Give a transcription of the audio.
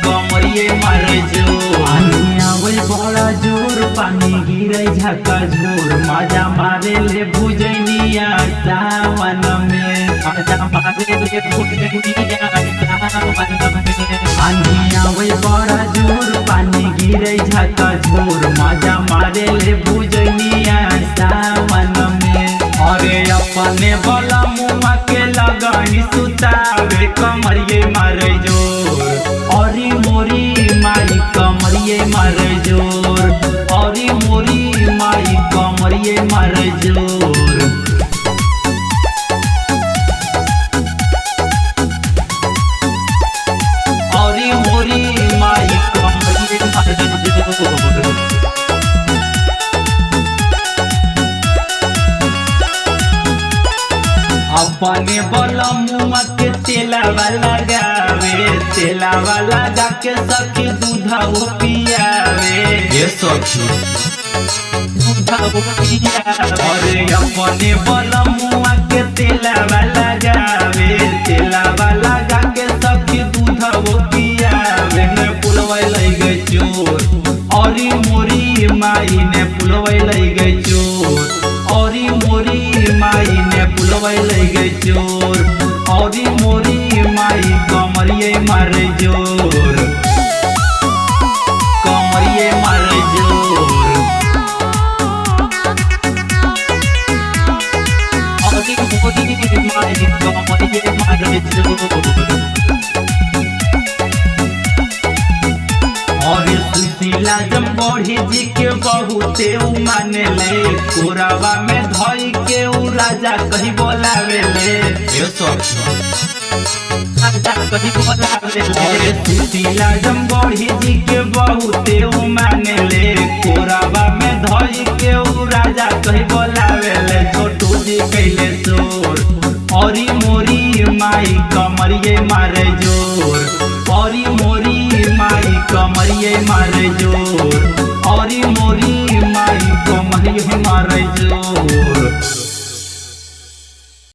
कमरिए मार जोर बड़ा जोर पानी गिरे झका झोर मजा मारे ले भुजनिया सावन में मजा मारे ले भुजनिया सावन में आंधी आवे बड़ा जोर पानी गिरे झका झोर मजा मारे ले भुजनिया सावन में अरे अपने बला मुआ के लगाई सुतावे कमरिए मारे जोर अरे मोरी माई कमरिए मार जोर अरे मोरी माई कमरिए मार जोर अरे मोरी माई कमरिए मार जोर अपने बला मुआ के तेला वाला गावे तेला वाला जाके सखी दूधा वो पियावे ये सखी दूधा वो पियावे अरे अपने बला मुआ के तेला वाला गावे तेला वाला जाके सखी दूधा वो पियावे ने पुलवा लई गई चोर अरे मोरी माई ने पुलवा लई गई चोर अरे मोरी माई ने पुलवा लई गई चोर औरी मोरी माई कमरिए मार जोर कमरिए मार जोर औरी मोरी माई कमरिए मार जोर और सुशीला जम बढ़ी जी के बहुते माने ले कोरावा में धई के उ राजा कही बोलावे ले ये राजा कही बोलावे ले सुशीला जम बढ़ी जी के बहुते